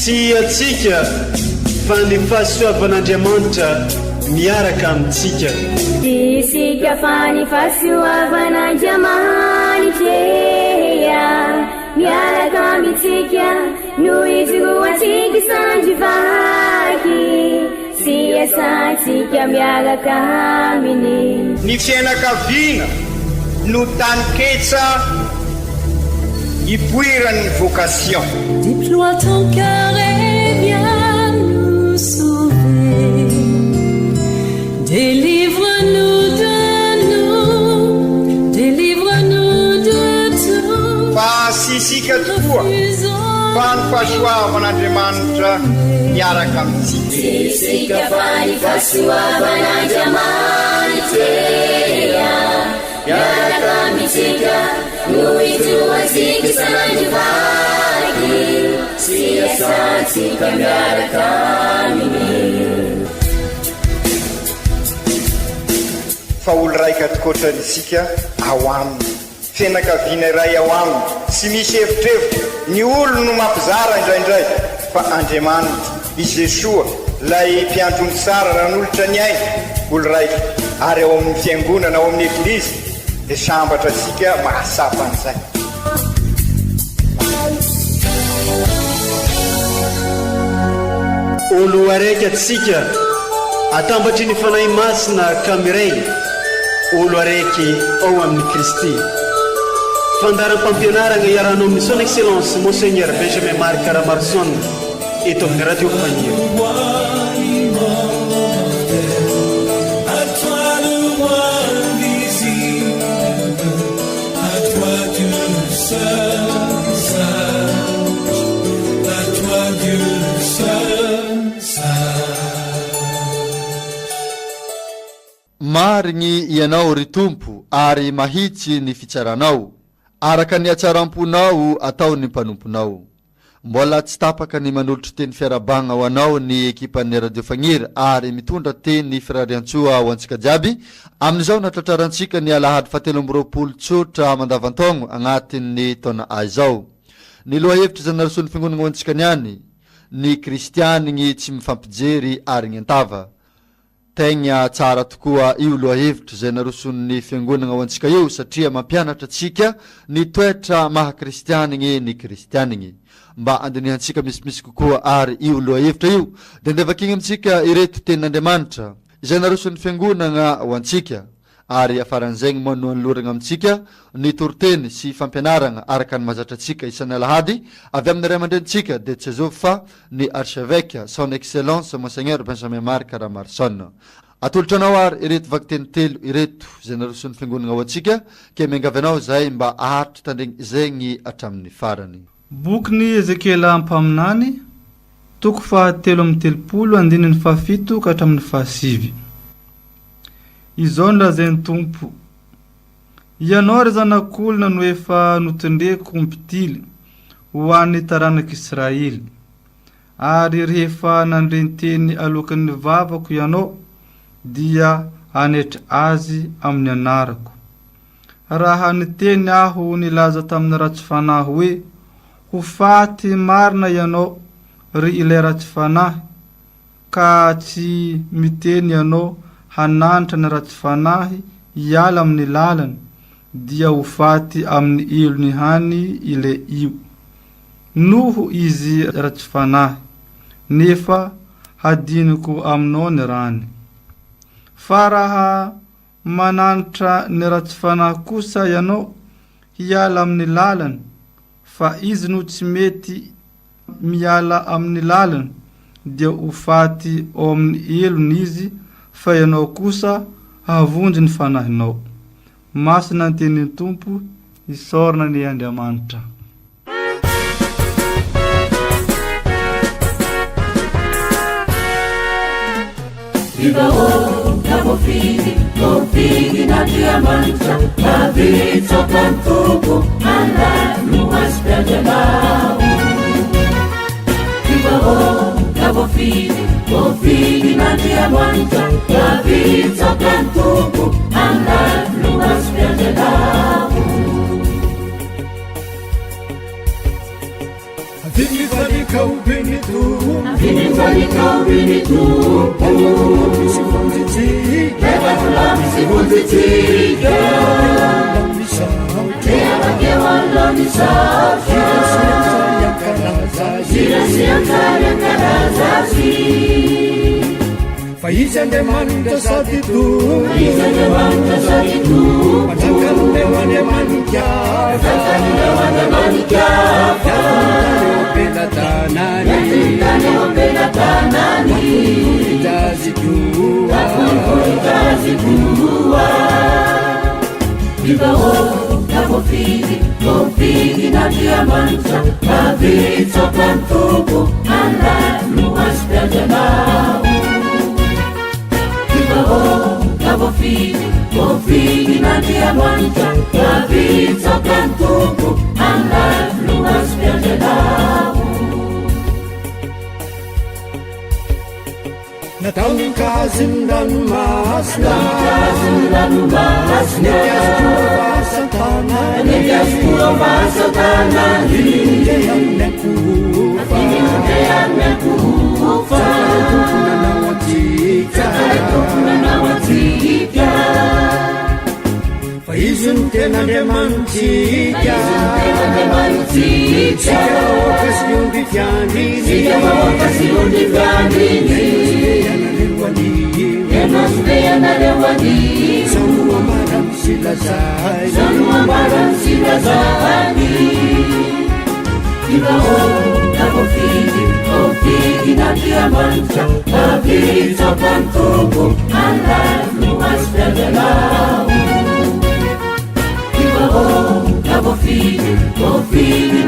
sy atsika fa ny fahasoavan'Andriamanitra miaraka amintsika. Isika fa ny fahasoavan'Andriamanitra miaraka amintsika no izoroantsika sandrivaky sy asantsika miaraka aminy. Ny fianakaviana no taniketsa ipoiran'ny vocation. Déploie ton cœur et viens nous sauver. Délivre-nous de nous, délivre-nous de tout. Fa sisika tokoa fa ny fahasoavan'Andriamanitra miaraka amintsika. Sisika fa ny fahasoavan'Andriamanitra miaraka amintsika no izoantsika sandrivaky sy asantsika miaraka aminy. Fa olo raika atokotran'isika ao aminy, fianakaviana iray ao aminy, sy misy hevitrevitra ny olo no mampizara indraindray fa Andriamanitra i Jesoa lay mpiandrony tsara ran'olotra ny aina olo raika ary ao amin'ny fiangonana ao amin'ny eglizy dia sambatra asika mahasapa an'izay. Olo araiky atsika atambatry ny fanahy masina kamiray, olo araiky ao amin'ny Kristy. Fandaram-pampianarana iarana amin'ny son excellence Monseigneur Benjamin Marc Caramarson eto amin'ny radio Fagniry. Marigny ianao ry tompo ary mahitsy ny fitsaranao, araka ny atsaram-ponao atao ny mpanomponao. Mbola tsy tapaka ny manolotry teny fiarabagna ho anao ny ekipan'ny radio Fagniry ary mitondra teny firariantsoa ho antsika jiaby. Amin'izao natratrarantsika ny alahady 17 tsotra mandavantaogno agnatin'ny taona izao. Ny lohahevitra zanarason'ny fiangonana ho antsika niany, ny kristianigny tsy mifampijery ary gn'antava. Tegna tsara tokoa io lohahevitra zay naroson'ny fiangonana ho antsika io satria mampianatra atsika ny toetra maha kristianigny ny kristianigny. Mba andinihantsika misimisy kokoa ary io lohahevitra io dia ndevakigny amintsika ireto tenin'Andriamanitra izay naroson'ny fiangonana ho antsika ary afaran'izegny moa loragna amintsika ny toroteny sy fampianarana araka ny mahazatra atsika isan'ny alahady avy amin'ny ray aman-drenitsika dia tsy azovy fa ny archevêque son excellence Monseigneur Benjamin Marc Caramarson. Atolotra anao ary ireto vakiteny telo ireto zay naroson'ny fiangonana ho antsika ke miangavy anao zay mba aharitra tandregny zegny hatramin'ny farany. Boky Ezekiela ampaminany toko 7:7 ka hatramin'ny 7. Izao no lazainy Tompo: ianao ry zanak'olona no efa notondreko mpitily ho an'ny taranak'Israely, ary rehefa nandrenteny alokan'ny vavako ianao dia anetra azy amin'ny anarako. Raha niteny aho nilaza tamin'ny ratsy fanahy hoe ho faty marina ianao ry ilay ratsy fanahy, ka tsy miteny ianao hananitra ny ratsy fanahy hiala amin'ny lalany, dia ho faty amin'ny ilony hany ile io. Noho izy ratsy fanahy, nefa hadiniko aminao ny rany. Fa raha mananitra ny ratsy fanahy kosa ianao hiala amin'ny lalany, fa izy no tsy mety miala amin'ny lalany, dia ho faty ao amin'ny elony izy, fa ianao kosa havonjy ny fanahinao. Masina ny tenin'ny Tompo, isaorana ny Andriamanitra. Confidi n'Andriamanitra, avvizzoca il tubo, all'anima spiaggianao. Confidi n'Andriamanitra, avvizzoca il tubo, all'anima spiaggianao. Dimmi fare che un benedetto Kaubini tupu Beba tulami sibuzitika Tea wake waloni safi Zira siakari karazazi Faiza ndemanda saditu Faiza ndemanda saditu Patakande wane manikya Patakande wane manikya Yakundane opela tanani Yakundane opela tanani Itazidua Itazidua Viva o Confidi na diamanta A vita cantuco Alla luas pergenau Viva o Confidi na diamanta A vita cantuco Alla luas pergenau Natawin kazindan masna Negas kuwa masatana Hindeyan nekufa Tukuna na watika Faizun tena demantika Sika okasyon di fiandini Enos veya na lewani Sanua maram sila zahani Sanua maram sila zahani Iba na confidi na diamanta A vita cantuco Alla luas pergelau Iba na confidi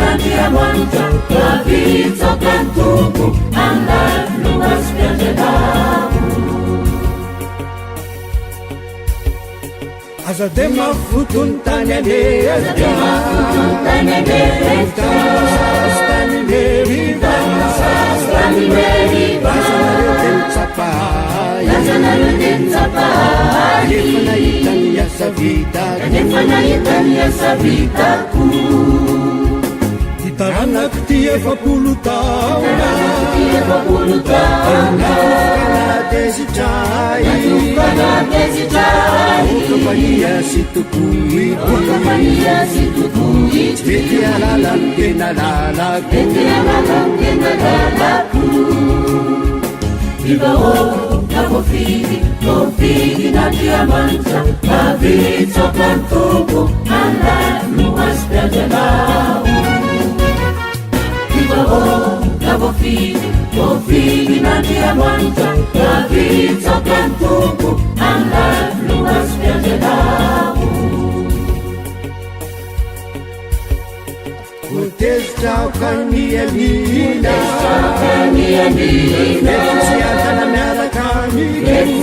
na diamanta A vita cantuco Alla luas pergelau Asa dema futun tanya Asa dema futun tanya deta Stani meriva Stani meriva Lazana yoten sapai Nefanaitan ya savita Nefanaitan ya savita ku Taranak tiye fapulu tauna Tauna Desi chai Natufana desi chai Kompania situkuiti Kompania situkuiti Vete alalam kenalala Vete alalam kenalala ku Viva o na confidi na diamanta A vita cantuco Alla luas pergelau Viva o na confidi na diamanta A vita cantuco Alla luas pergelau Testau kania nina Kania nina Siata na mera kami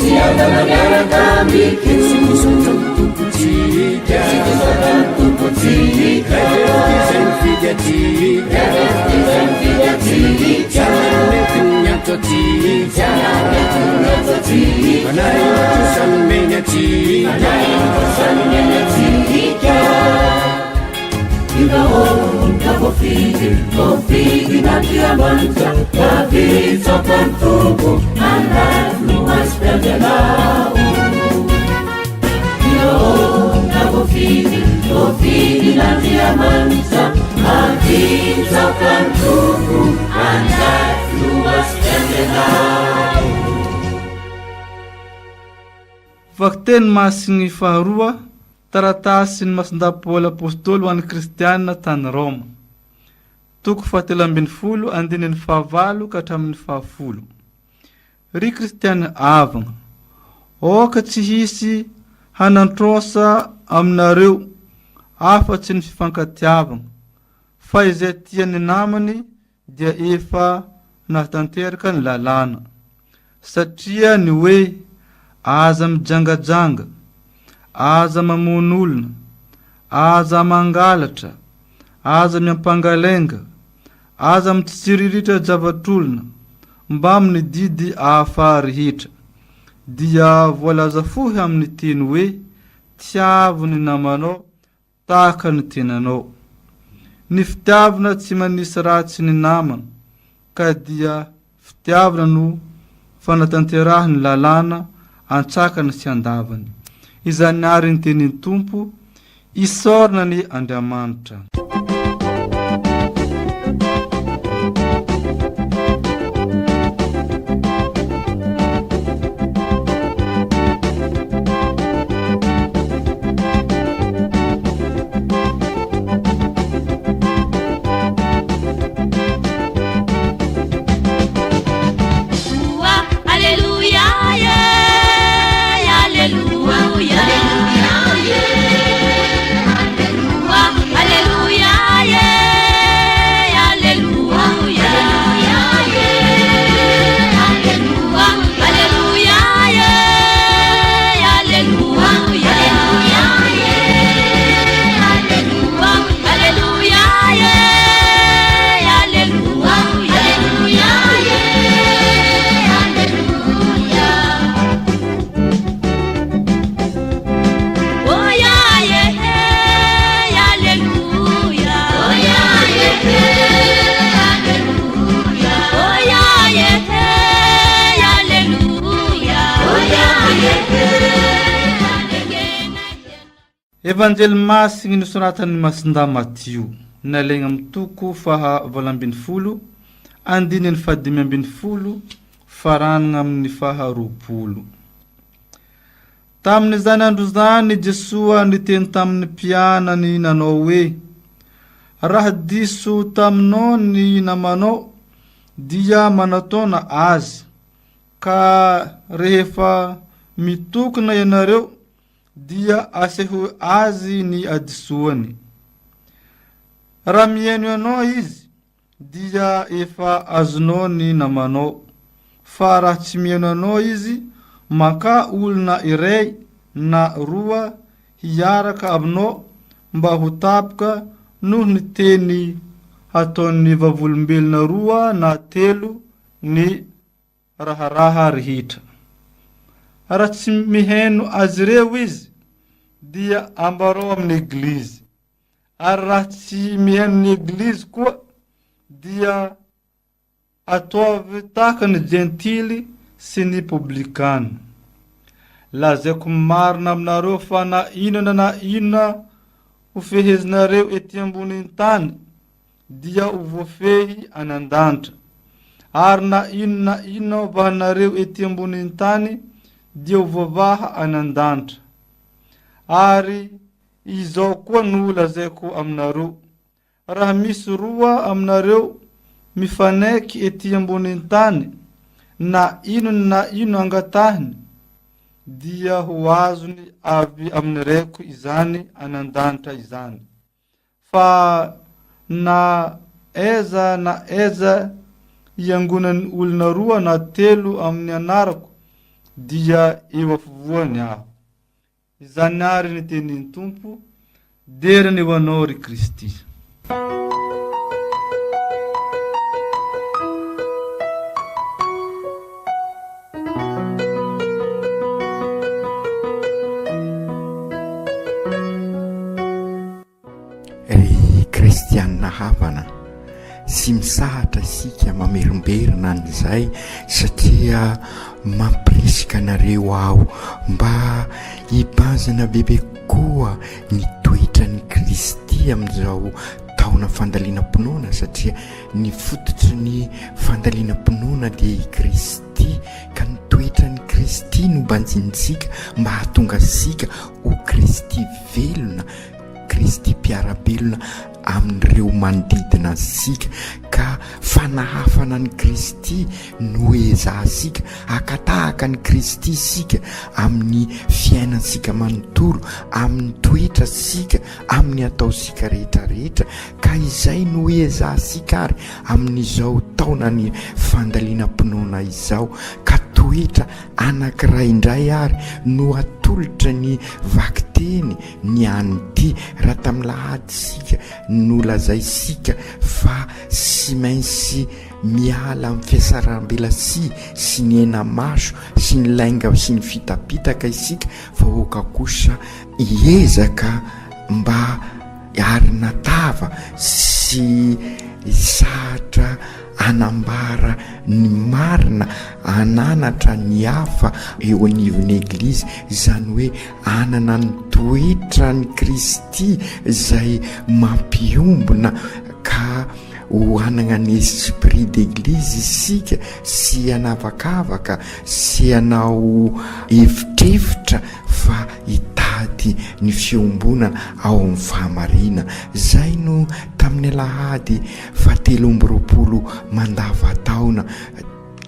Siata na mera kami Sikusotong tukutika Sikusotong tukutika Dizen figa tika Dizen figa tika Jangan netin nyato tika Jangan netin nyato tika Panay utusan menya tika Panay utusan menya tika Viva o confidi na diamanta A vita cantuco Alla luas pergelau Viva o confidi na diamanta A vita cantuco Alla luas pergelau Vakten masingi faharua Taratasin masndapolo apostolo an kristiana tan Roma Toko fatelambin folo andinin favalo katramin fafolo Ry kristiana avagna Oka tsy hisy hanantrosa aminareo afatsy ny fifankatiavagna fa izay tiany namany dia efa nahatanteraka ny lalàna satria ny hoe aza mijangajanga aza mamono olona aza mangalatra aza miampangalenga aza mitsiririritra javatr'olona mba amin'ny didy ahafa rehetra dia voalaza fohy amin'ny teny hoe tiavo ny namanao tahaka ny tenanao ny fitiavana tsy manisy ratsy ny namana ka dia fitiavana no fanatanterahany lalàna antsakana sy andavany. Izany ary ny tenin'ny Tompo, isorana ny Andriamanitra. Evanjely masigny nosoratan'ny Masinda Matio, nalegna amin'ny toko faha 20, andininy faha 5, faranana amin'ny faha 20. Tamin'izany andro zany Jesoa niteny tamin'ny mpianany nanao hoe, raha diso taminao ny namanao dia manataona azy, ka rehefa mitokona ianareo dia aseho azy ny adisoany. Raha mihaino ianao izy dia efa azonao ny namanao, fa raha tsy mihaino ianao izy maka olona iray na roa hiaraka aminao mba ho tapoka noho ny teny ataon'ny vavolombelona roa na 3 ny raharaha rehetra. Raha tsy mihaino azy reo izy dia ambarao amin'ny eglizy. Ary raha tsy mihaino ny eglizy koa dia ataovy tahaka ny jentily sy ny publikana. Lazaiko marina aminareo fa na inona ho fehezinareo ety ambonin'ny tany dia ho voafehy any an-danitra. Ary na inona hovahanareo ety ambonin'ny tany dia ho voavaha any an-danitra. Ary izao koa no lazaiko aminareo, raha misy roa aminareo mifanaiky ety ambonin'ny tany na ino angatahiny dia ho azony avy amin'ny raiko izany any an-danitra izany. Fa na eza iangonany olona roa na 3 amin'ny anarako dia eo afovoany aho. Izany ary ny tenin'ny Tompo, derany ho anao ry Kristy. Ry kristianina havana, sy misahatra isika mamerimberina an'izay satria mampirisika anareo aho mba hibanjana bebe koa ny toetrany Kristy amin'izao taona fandaliana-pinoana, satria ny fototry ny fandaliana-pinoana dia i Kristy, ka ny toetrany Kristy no banjintsika mba hahatonga sika ho Kristy velona, Kristy mpiara-belona amin'ireo manodidina asika, ka fanahafana ny Kristy no ezahasika hakatahaka ny Kristy sika amin'ny fiainansika manontolo, amin'ny toetra sika, amin'ny ataosika rehetrarehetra, ka izay no ezahasika ary amin'izao taonany fandaliana-pinoana izao, ka toetra anankiray indray ary no atolotra ny vakiteny ny anyty. Raha tamin'ny lahady sika no lazaisika fa sy mainsy miala amin'ny fiasaram-belasi sy ny hena maso sy ny lainga sy ny fitapitaka isika, fa oka kosa hiezaka mba ary natava sy sahatra anambara ny marina, ananatra ny hafa eo anivon'ny eglizy, zany hoe anana ny toetra ny Kristy zay mampiombona ka ho anana ny esprit d'eglizy isika, sy anavakavaka, sy anao evitrevitra fa hitady ny fiombonana ao amin'ny fahamarina. Zay no tamin'ny Alahady 17 mandavataona,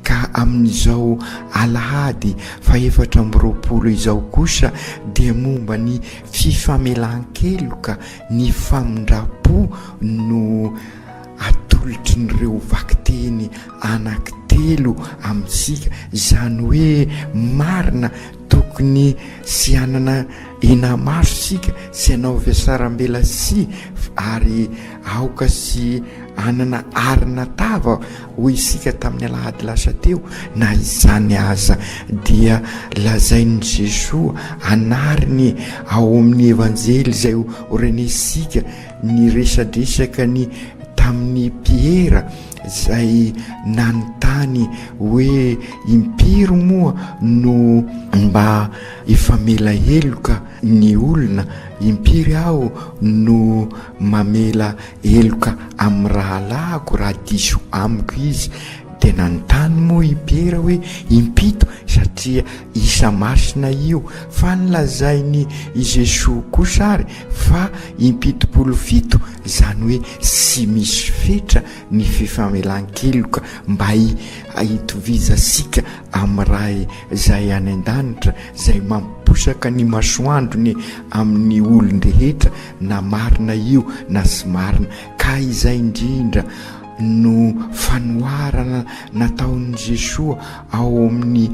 ka amin'izao Alahady 17 izao kosa dia momba ny fifamelan-keloka, ny famindrapo no atolotry nyreo vakiteny anankitelo amintsika. Zany hoe marina tokony sy anana ena maso sika, sy anao fiasarambela sy ary aoka sy anana arina tava hoy isika tamin'ny Alahady lasa teo. Na izany aza dia lazain'i Jesosy anariny ao amin'ny evanjely zay orenesika ny resadresaka ny tamin'ny Piera zay nanontany hoe impiry moa no mba ifamela heloka ny olona, impiry aho no mamela heloka amin'ny rahalahako raha diso amiko izy. De nanontany moa i Piera hoe impito, satria isa masina io. Fa nylazainy i Jesosy kosa ary fa 77, zany hoe sy misy fetra ny fifamelan-keloka mba hitoviza sika amin'ny raha zay any an-danitra, zay mamposaka ny masoandrony amin'ny olon-drehetra, na marina io na sy marina. Ka izay indrindra no fanoharana nataon'i Jesosy ao amin'ny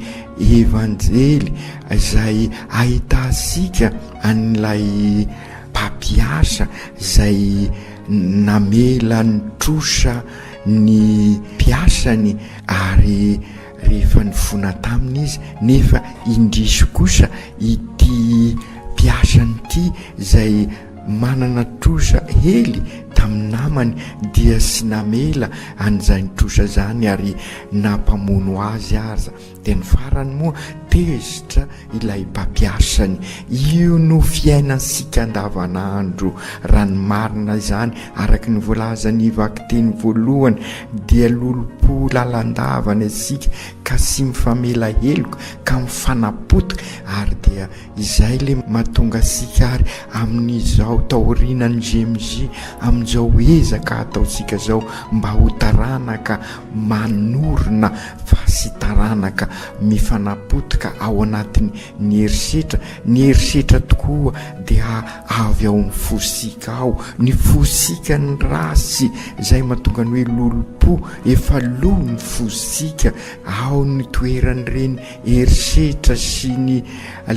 evanjely zay ahitasika an'ilay mpampiasa zay namela ny trosa ny mpiasany ary rehefa nifona tamin'izy, nefa indrisy kosa ity mpiasany ity zay manana trosa hely tamin'ny namany dia sy namela an'izany trosa zany ary nampamono azy aza. De ny farany moa tezitra ilay mpampiasany. Io no fiainansika andavanandro raha ny marina zany araka ny voalazany vakiteny voalohany, dia lolo-po lalandavana isika ka sy mifamela heloka ka mifanapotika, ary dia izay le mahatonga sika ary amin'izao taorinany GMJ, amin'izao ezaka ataosika zao mba ho taranaka manorina fa sy taranaka mifanapotika ao anatiny ny herisetra. Ny herisetra tokoa dia avy ao amin'ny fosika ao, ny fosika ny rasy zay mahatonga ny hoe lolo-po efa lo ny fosika ao ny toeran'ireny herisetra sy ny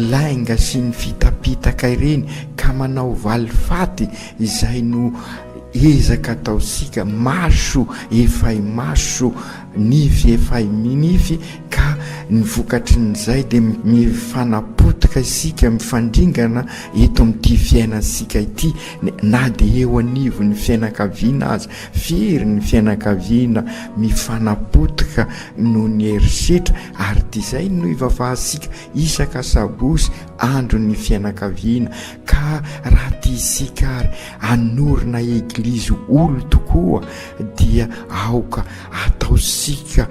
lainga sy ny fitapitaka ireny, ka manao valifaty. Izay no ezaka ataosika maso efay maso, nify efay nify, ka ny vokatry n'izay de mifanapotika isika, mifandringana eto amin'ity fiainasika ity. Na de eo anivo ny fianakaviana aza, firy ny fianakaviana mifanapotika noho ny herisetra. Ary izay no ivavahasika isaka sabosy andro ny fianakaviana. Ka raha tiasika ary anorina eglizy olo tokoa, dia aoka ataosika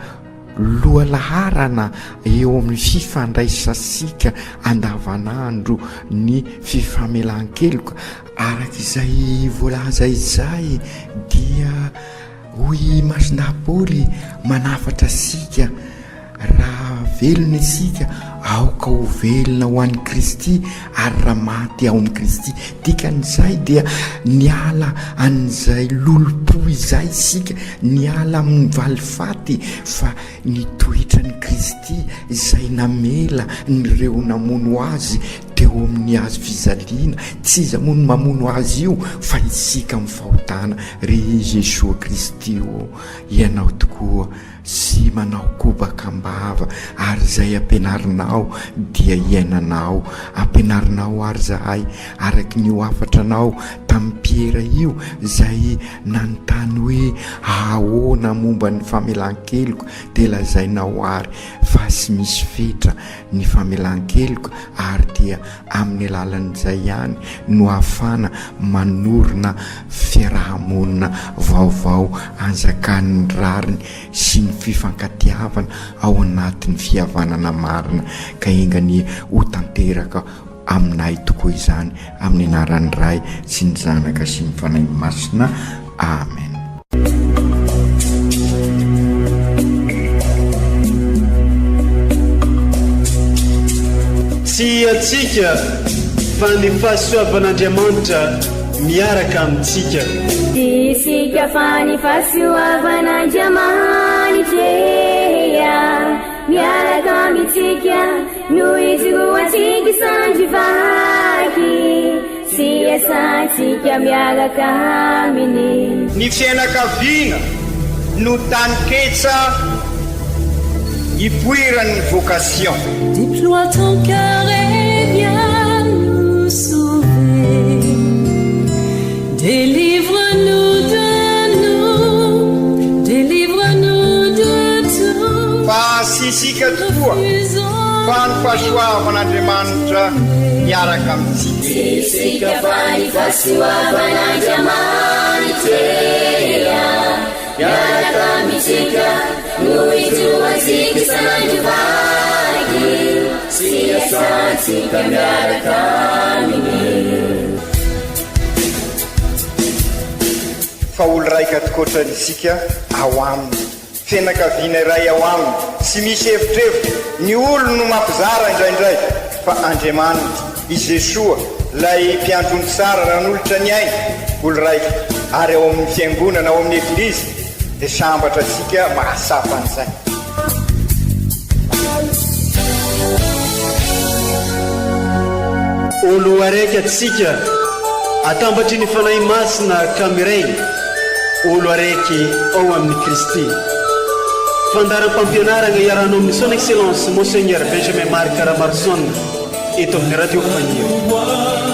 loha laharana eo amin'ny fifandraisasika andavanandro ny fifamelan-keloka. Araka izay voalaza izay dia hoy Masina Paoly manafatra sika, raha velona isika aoka ho velona ho an'i Kristy, ary raha maty ao amin'ny Kristy dikan'izay dia niala an'izay lolo-po izay isika, niala amin'ny valifaty, fa nitoetra ny Kristy izay namela nireo namono azy teo amin'ny azo fizaliana tsy iza mono mamono azy io fa isika mifahotana ry Jesoa Kristy o ianao tokoa sy manao kobakambava ary zay ampenarinao dia iainanao ampenarinao ary zahay araky ny hoafatranao tamin'ny Piera io zay nanontany hoe ahoana momba ny famelan-keloka dia lazainao ary fa sy misy fetra ny famelan-keloka ary dia amin'ny alalan'izay ihany no ahafana manorina fiarahamonina vaovao anjakan'ny rariny sy ny fifankatiavana ao anatin'ny fihavanana marina ka engany ho tanteraka aminay tokoa izany amin'ny anaran'ny Ray sy ny Zanaka sy ny Fanahy Masina. Amen. Tsy atsika fa ny fahasoavan'Andriamanitra miaraka amintsika. Isika fa ny fahasoavan'Andriamanitra miaraka amintsika noho izy roantsika sandrivaky sy asantsika miaraka aminy. Ny fianakaviana no taniketsa ipoiran'ny vocation. Déploie ton cœur et viens nous sauver. Délivre-nous de nous, délivre-nous de tout. Fa sisika tokoa fa ny fahasoavan'Andriamanitra miaraka amintsika. Isika fa ny fahasoavan'Andriamanitra miaraka amintsika noho izy roantsika sandrivaky sy asantsika miaraka aminy. Fa olo raika tokoatranisika ao aminy fianakaviana iray ao aminy sy misy hevitrevitra ny olo no mampizara indraindray fa Andriamanitra i Jesoa lay mpiandrony tsara raha n'olotra ny aina olo raika ary ao amin'ny fiangonana ao amin'ny eglizy dia sambatra tsika mahasapan'izay. Olo araiky atsika atambatry ny fanahy masina kamiray olo araiky ao amin'ny Kristy. Fandaram-pampianarana iaranao amin'ny son excellence Monseigneur Benjamin Marc Caramarson eto amin'ny radio Fagnion.